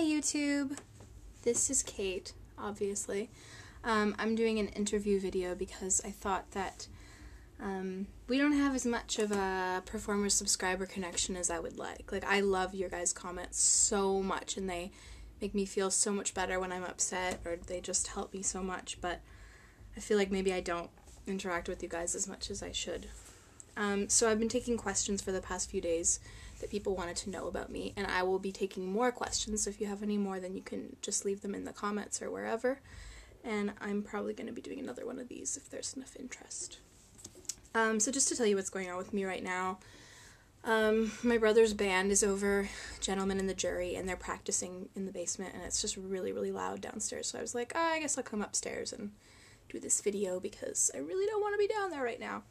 YouTube, this is Kate, obviously. I'm doing an interview video because I thought that we don't have as much of a performer-subscriber connection as I would like. Like, I love your guys' comments so much, and they make me feel so much better when I'm upset, or they just help me so much, but I feel like maybe I don't interact with you guys as much as I should. So I've been taking questions for the past few days that people wanted to know about me, and I will be taking more questions, so if you have any more, then you can just leave them in the comments or wherever, and I'm probably going to be doing another one of these if there's enough interest. So just to tell you what's going on with me right now, my brother's band is over, Gentlemen in the Jury, and they're practicing in the basement, and it's just really, really loud downstairs, so I was like, oh, I guess I'll come upstairs and do this video because I really don't want to be down there right now.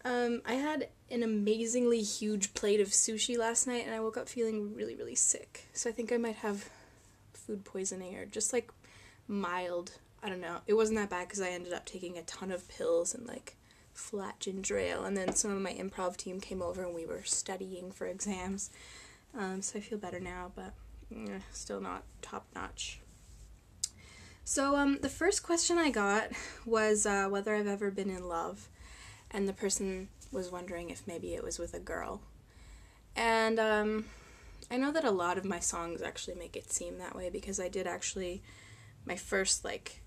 I had an amazingly huge plate of sushi last night, and I woke up feeling really, really sick. So I think I might have food poisoning or just, like, mild. I don't know. It wasn't that bad because I ended up taking a ton of pills and, like, flat ginger ale. And then some of my improv team came over and we were studying for exams. So I feel better now, but still not top-notch. So the first question I got was whether I've ever been in love. And the person was wondering if maybe it was with a girl. And I know that a lot of my songs actually make it seem that way because I did actually, my first, like,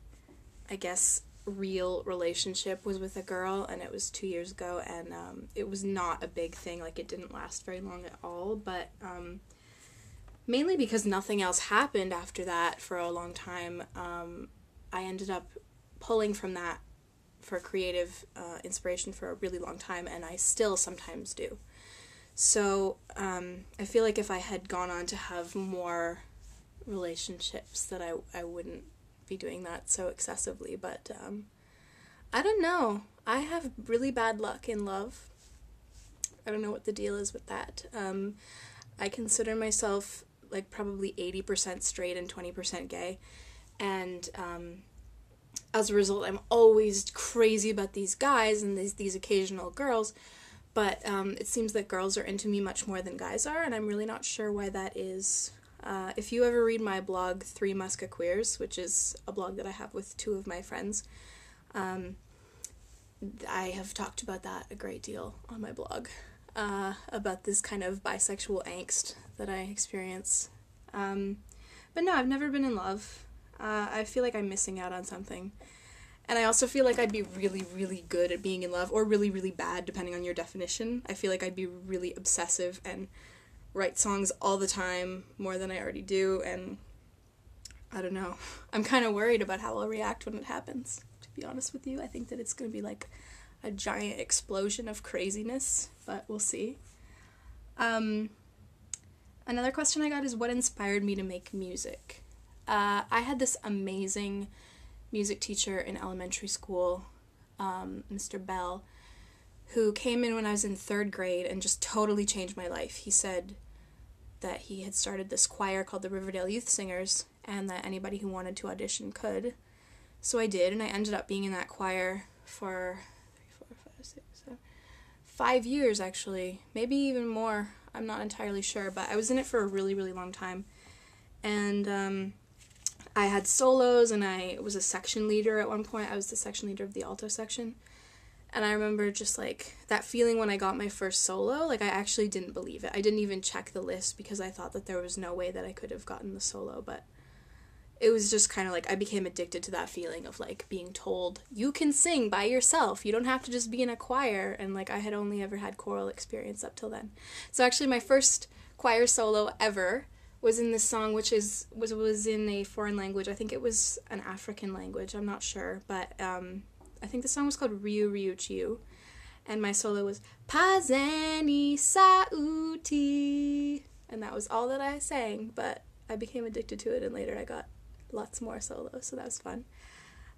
I guess, real relationship was with a girl, and it was 2 years ago, and it was not a big thing, like, it didn't last very long at all, but mainly because nothing else happened after that for a long time, I ended up pulling from that for creative inspiration for a really long time, and I still sometimes do. So I feel like if I had gone on to have more relationships that I wouldn't be doing that so excessively, but I don't know. I have really bad luck in love. I don't know what the deal is with that. I consider myself like probably 80% straight and 20% gay, and as a result, I'm always crazy about these guys and these occasional girls, but it seems that girls are into me much more than guys are, and I'm really not sure why that is. If you ever read my blog, 3 Muskequeers, which is a blog that I have with 2 of my friends, I have talked about that a great deal on my blog, about this kind of bisexual angst that I experience. But no, I've never been in love. I feel like I'm missing out on something. And I also feel like I'd be really, really good at being in love, or really, really bad, depending on your definition. I feel like I'd be really obsessive and write songs all the time, more than I already do, and I don't know. I'm kind of worried about how I'll react when it happens, to be honest with you. I think that it's going to be like a giant explosion of craziness, but we'll see. Another question I got is what inspired me to make music? I had this amazing music teacher in elementary school, Mr. Bell, who came in when I was in 3rd grade and just totally changed my life. He said that he had started this choir called the Riverdale Youth Singers, and that anybody who wanted to audition could. So I did, and I ended up being in that choir for 5 years, actually. Maybe even more. I'm not entirely sure, but I was in it for a really, really long time. And I had solos, and I was a section leader at one point. I was the section leader of the alto section. And I remember just, like, that feeling when I got my first solo, like, I actually didn't believe it. I didn't even check the list because I thought that there was no way that I could have gotten the solo, but it was just kind of like I became addicted to that feeling of, like, being told, you can sing by yourself, you don't have to just be in a choir, and, like, I had only ever had choral experience up till then. So actually my first choir solo ever was in this song, which was in a foreign language. I think it was an African language, I'm not sure, but I think the song was called Riu Riu Chiu, and my solo was Pazeni Sauti, and that was all that I sang, but I became addicted to it, and later I got lots more solos, so that was fun.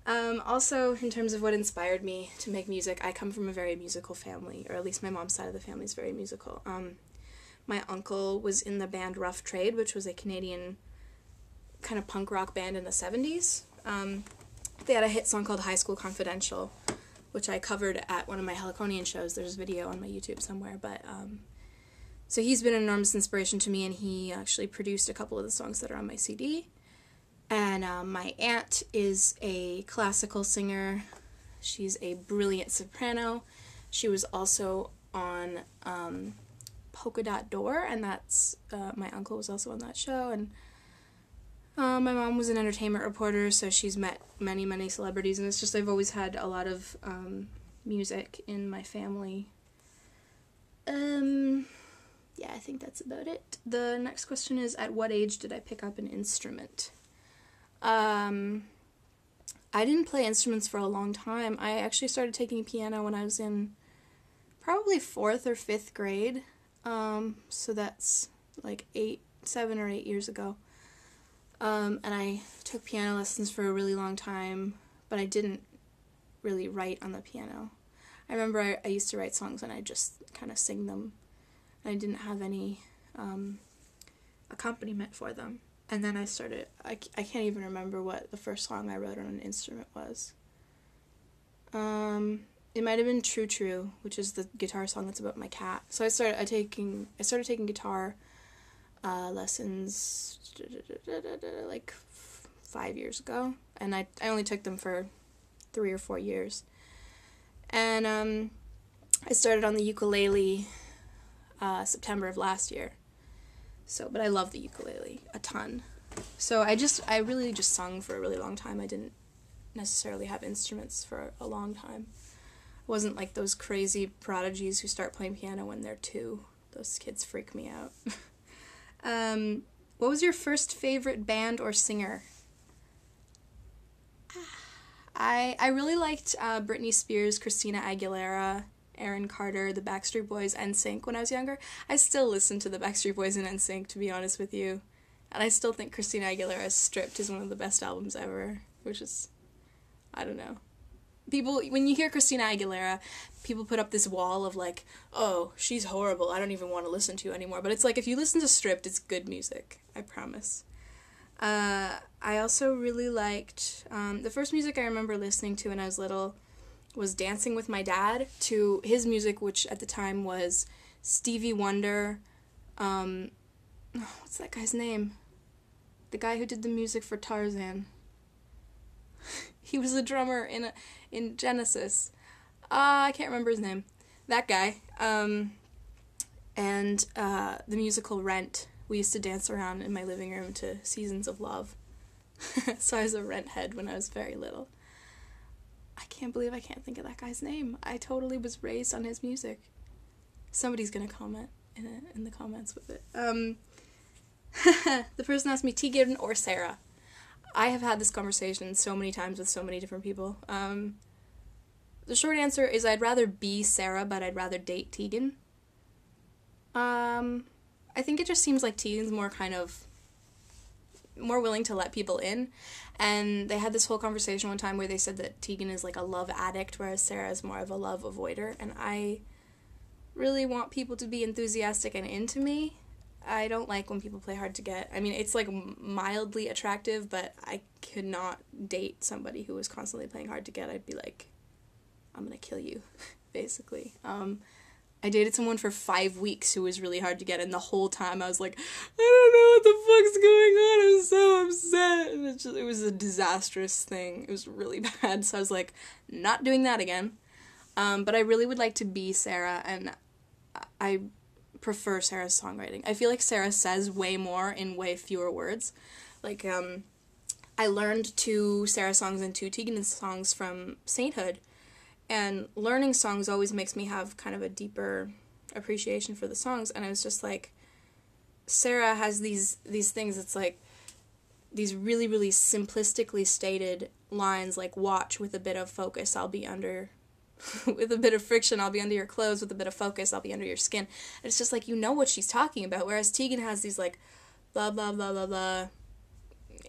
Also, in terms of what inspired me to make music, I come from a very musical family, or at least my mom's side of the family is very musical. My uncle was in the band Rough Trade, which was a Canadian kind of punk rock band in the 70s. They had a hit song called High School Confidential, which I covered at one of my Heliconian shows. There's a video on my YouTube somewhere, but So he's been an enormous inspiration to me, and he actually produced a couple of the songs that are on my CD. And my aunt is a classical singer. She's a brilliant soprano. She was also on Polka Dot Door, and that's my uncle was also on that show. And my mom was an entertainment reporter, so she's met many, many celebrities. And it's just I've always had a lot of music in my family. Yeah, I think that's about it. The next question is, at what age did I pick up an instrument? I didn't play instruments for a long time. I actually started taking piano when I was in probably 4th or 5th grade. So that's like 7 or 8 years ago. And I took piano lessons for a really long time, but I didn't really write on the piano. I remember I used to write songs and I just kind of sing them. I didn't have any accompaniment for them. And then I started, I can't even remember what the first song I wrote on an instrument was. It might have been True True, which is the guitar song that's about my cat. So I started taking guitar lessons like 5 years ago. And I only took them for 3 or 4 years. And I started on the ukulele September of last year. So, but I love the ukulele a ton. So I really just sung for a really long time. I didn't necessarily have instruments for a long time. I wasn't like those crazy prodigies who start playing piano when they're 2. Those kids freak me out. What was your first favorite band or singer? I really liked Britney Spears, Christina Aguilera, Aaron Carter, the Backstreet Boys, NSYNC when I was younger. I still listen to the Backstreet Boys and NSYNC, to be honest with you. And I still think Christina Aguilera's Stripped is one of the best albums ever, which is, I don't know. People, when you hear Christina Aguilera, people put up this wall of like, oh, she's horrible, I don't even want to listen to anymore. But it's like, if you listen to Stripped, it's good music, I promise. I also really liked, the first music I remember listening to when I was little was dancing with my dad to his music, which at the time was Stevie Wonder. What's that guy's name? The guy who did the music for Tarzan. He was a drummer in Genesis. I can't remember his name. That guy. And the musical Rent. We used to dance around in my living room to Seasons of Love. So I was a Rent head when I was very little. I can't believe I can't think of that guy's name. I totally was raised on his music. Somebody's gonna comment in the comments with it. The person asked me, Tegan or Sara. I have had this conversation so many times with so many different people. The short answer is I'd rather be Sara, but I'd rather date Tegan. I think it just seems like Tegan's more willing to let people in, and they had this whole conversation one time where they said that Tegan is like a love addict, whereas Sara is more of a love avoider, and I really want people to be enthusiastic and into me. I don't like when people play hard to get. I mean, it's like mildly attractive, but I could not date somebody who was constantly playing hard to get. I'd be like, I'm gonna kill you, basically. I dated someone for 5 weeks who was really hard to get, and the whole time I was like, I don't know what the fuck's going on, I'm so upset, and it was a disastrous thing. It was really bad, so I was like, not doing that again. But I really would like to be Sara, and I prefer Sara's songwriting. I feel like Sara says way more in way fewer words. Like, I learned 2 Sara songs and 2 Tegan songs from Sainthood, and learning songs always makes me have kind of a deeper appreciation for the songs, and I was just like, Sara has these things, it's like, these really, really simplistically stated lines, like, watch, with a bit of focus, I'll be under, with a bit of friction, I'll be under your clothes, with a bit of focus, I'll be under your skin. And it's just like, you know what she's talking about, whereas Tegan has these, like, blah, blah, blah, blah, blah,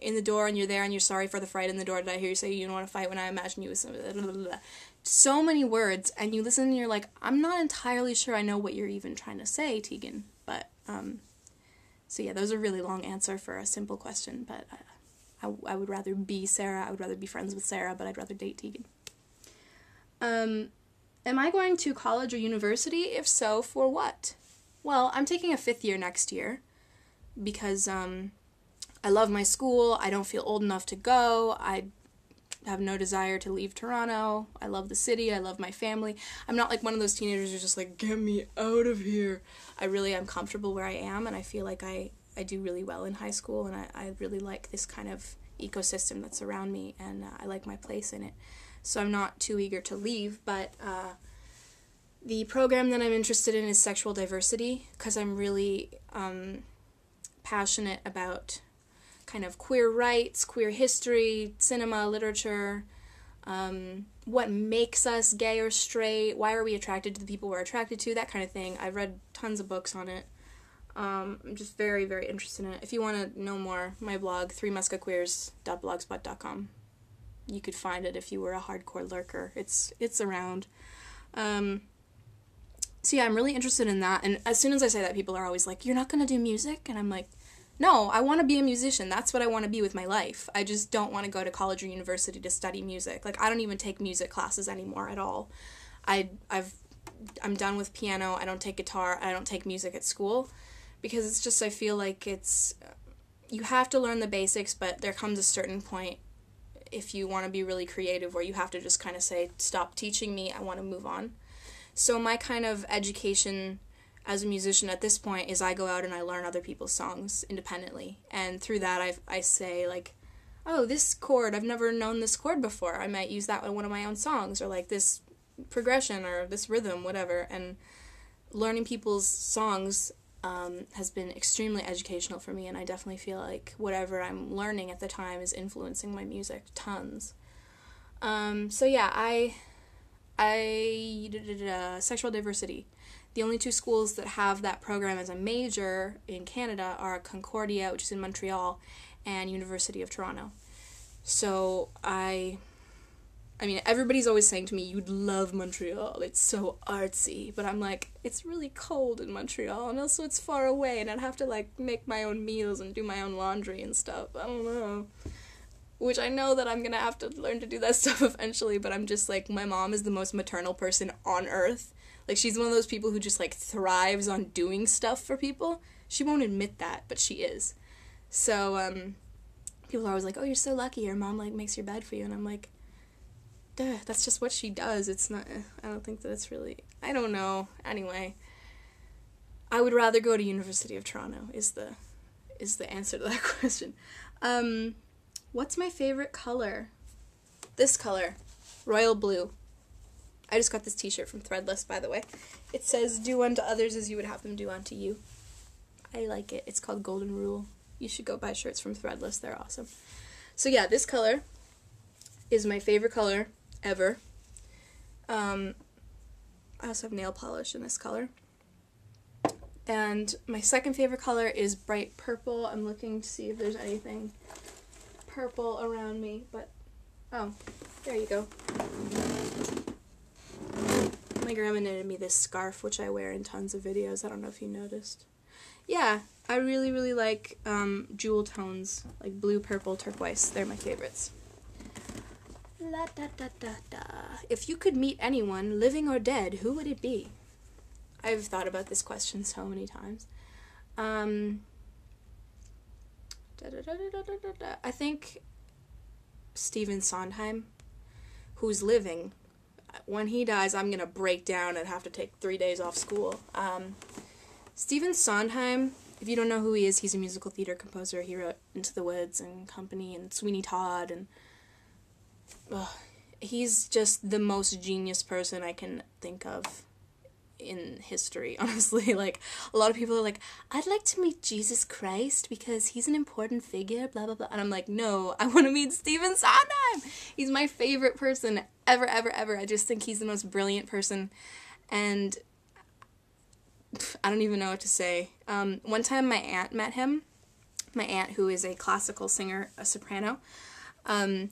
in the door, and you're there, and you're sorry for the fright in the door, did I hear you say you don't want to fight when I imagine you with some, blah, blah, blah. So many words, and you listen and you're like, I'm not entirely sure I know what you're even trying to say, Tegan, but, so yeah, that was a really long answer for a simple question, but I would rather be Sara, I would rather be friends with Sara, but I'd rather date Tegan. Am I going to college or university? If so, for what? well, I'm taking a 5th year next year because I love my school. I don't feel old enough to go. I have no desire to leave Toronto. I love the city. I love my family. I'm not like one of those teenagers who's just like, get me out of here. I really am comfortable where I am, and I feel like I do really well in high school, and I really like this kind of ecosystem that's around me, and I like my place in it. So I'm not too eager to leave, but the program that I'm interested in is sexual diversity, because I'm really passionate about kind of queer rights, queer history, cinema, literature, what makes us gay or straight, why are we attracted to the people we're attracted to, that kind of thing. I've read tons of books on it. I'm just very, very interested in it. If you want to know more, my blog, 3muscaqueers.blogspot.com. You could find it if you were a hardcore lurker. It's around. So yeah, I'm really interested in that, and as soon as I say that, people are always like, you're not going to do music? And I'm like, no, I want to be a musician. That's what I want to be with my life. I just don't want to go to college or university to study music. Like, I don't even take music classes anymore at all. I'm done with piano. I don't take guitar. I don't take music at school, because it's just, I feel like you have to learn the basics, but there comes a certain point if you want to be really creative where you have to just kind of say, stop teaching me, I want to move on. So my kind of education as a musician at this point is I go out and I learn other people's songs independently, and through that I say, like, oh, this chord, I've never known this chord before, I might use that in one of my own songs, or like this progression or this rhythm, whatever. And learning people's songs has been extremely educational for me, and I definitely feel like whatever I'm learning at the time is influencing my music tons. So yeah, sexual diversity. The only 2 schools that have that program as a major in Canada are Concordia, which is in Montreal, and University of Toronto. So I mean, everybody's always saying to me, you'd love Montreal, it's so artsy, but I'm like, it's really cold in Montreal, and also it's far away, and I'd have to, like, make my own meals and do my own laundry and stuff, I don't know. Which I know that I'm gonna have to learn to do that stuff eventually, but I'm just like, my mom is the most maternal person on earth. Like, she's one of those people who just, like, thrives on doing stuff for people. She won't admit that, but she is. So, people are always like, oh, you're so lucky, your mom, like, makes your bed for you, and I'm like, duh, that's just what she does. It's not, I don't think that it's really, I don't know. Anyway, I would rather go to University of Toronto is the answer to that question. What's my favorite color? This color, royal blue. I just got this t-shirt from Threadless, by the way. It says, do unto others as you would have them do unto you. I like it. It's called Golden Rule. You should go buy shirts from Threadless. They're awesome. So yeah, this color is my favorite color ever. I also have nail polish in this color. And my second favorite color is bright purple. I'm looking to see if there's anything purple around me, but oh, there you go. My grandma knitted me this scarf, which I wear in tons of videos. I don't know if you noticed. Yeah, I really, really like jewel tones, like blue, purple, turquoise. They're my favorites. La da da da da. If you could meet anyone, living or dead, who would it be? I've thought about this question so many times. I think Stephen Sondheim, who's living. When he dies, I'm gonna break down and have to take 3 days off school. Stephen Sondheim, if you don't know who he is, he's a musical theater composer. He wrote Into the Woods and Company and Sweeney Todd, and he's just the most genius person I can think of in history, honestly. Like, a lot of people are like, I'd like to meet Jesus Christ because he's an important figure, blah blah blah, and I'm like, no, I want to meet Stephen Sondheim. He's my favorite person ever, ever, ever. I just think he's the most brilliant person, and I don't even know what to say. One time my aunt met him, my aunt who is a classical singer, a soprano. I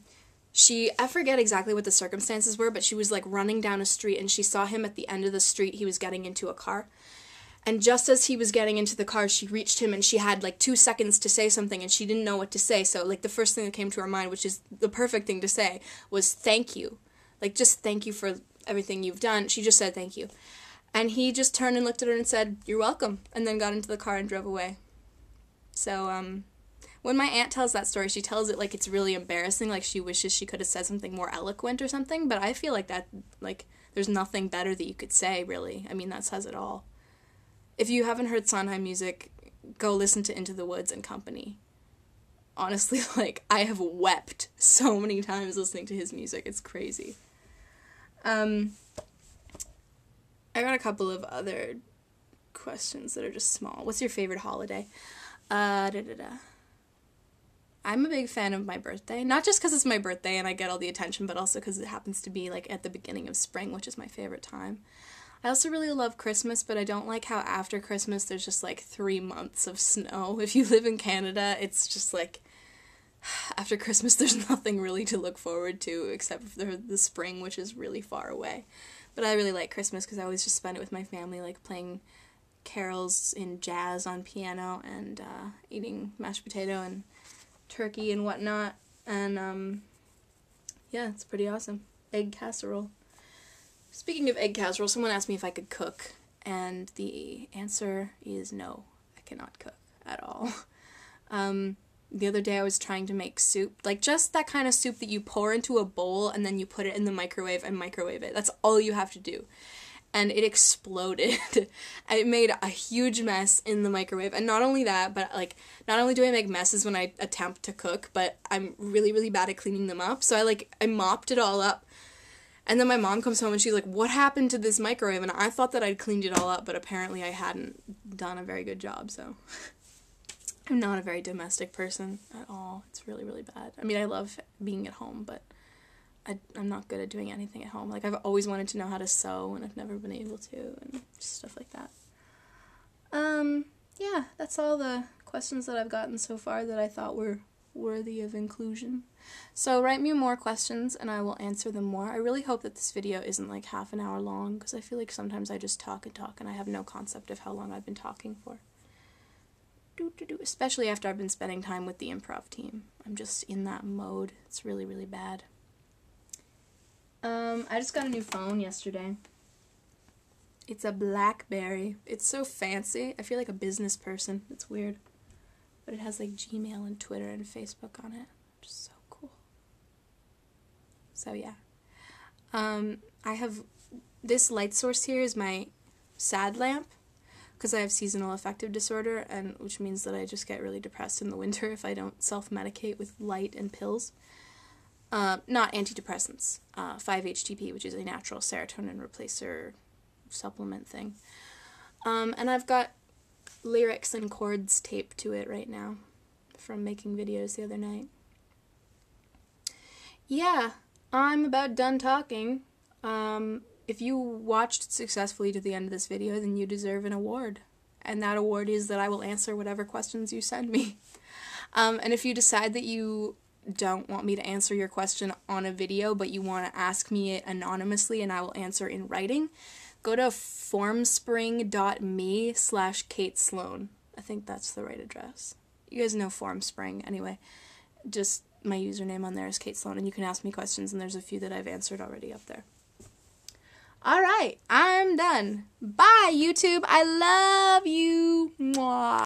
forget exactly what the circumstances were, but she was, like, running down a street, and she saw him at the end of the street. He was getting into a car. And just as he was getting into the car, she reached him, and she had, like, 2 seconds to say something, and she didn't know what to say. So, like, the first thing that came to her mind, which is the perfect thing to say, was thank you. Like, just thank you for everything you've done. She just said thank you. And he just turned and looked at her and said, "You're welcome," and then got into the car and drove away. So, when my aunt tells that story, she tells it like it's really embarrassing, like she wishes she could have said something more eloquent or something, but I feel like that, like, there's nothing better that you could say, really. I mean, that says it all. If you haven't heard Sondheim music, go listen to Into the Woods and Company. Honestly, like, I have wept so many times listening to his music. It's crazy. I got a couple of other questions that are just small. What's your favorite holiday? I'm a big fan of my birthday. Not just because it's my birthday and I get all the attention, but also because it happens to be, like, at the beginning of spring, which is my favorite time. I also really love Christmas, but I don't like how after Christmas there's just, like, 3 months of snow. If you live in Canada, it's just, like, after Christmas there's nothing really to look forward to except for the spring, which is really far away. But I really like Christmas because I always just spend it with my family, like playing carols in jazz on piano and eating mashed potato and turkey and whatnot. And yeah, it's pretty awesome. Egg casserole. Speaking of egg casserole, someone asked me if I could cook, and the answer is no, I cannot cook at all. The other day I was trying to make soup, like just that kind of soup that you pour into a bowl and then you put it in the microwave and microwave it. That's all you have to do. And it exploded. It made a huge mess in the microwave. And not only that, but like, not only do I make messes when I attempt to cook, but I'm really, really bad at cleaning them up. So I mopped it all up. And then my mom comes home and she's like, "What happened to this microwave?" And I thought that I'd cleaned it all up, but apparently I hadn't done a very good job, so I'm not a very domestic person at all. It's really, really bad. I mean, I love being at home, but I'm not good at doing anything at home. Like, I've always wanted to know how to sew, and I've never been able to, and just stuff like that. Yeah, that's all the questions that I've gotten so far that I thought were worthy of inclusion. So write me more questions, and I will answer them more. I really hope that this video isn't like half an hour long, because I feel like sometimes I just talk and talk, and I have no concept of how long I've been talking for. Especially after I've been spending time with the improv team. I'm just in that mode. It's really, really bad. I just got a new phone yesterday. It's a BlackBerry. It's so fancy. I feel like a business person. It's weird. But it has like Gmail and Twitter and Facebook on it. Which is so cool. So yeah. I have this light source here is my sad lamp. Because I have seasonal affective disorder, and which means that I just get really depressed in the winter if I don't self-medicate with light and pills. Not antidepressants. 5-HTP, which is a natural serotonin replacer supplement thing. And I've got lyrics and chords taped to it right now from making videos the other night. Yeah, I'm about done talking. If you watched successfully to the end of this video, then you deserve an award. And that award is that I will answer whatever questions you send me. And if you decide that you don't want me to answer your question on a video, but you want to ask me it anonymously and I will answer in writing, go to formspring.me/Kate Sloan. I think that's the right address. You guys know Formspring. Anyway, just my username on there is Kate Sloan, and you can ask me questions, and there's a few that I've answered already up there. Alright, I'm done. Bye, YouTube. I love you. Mwah.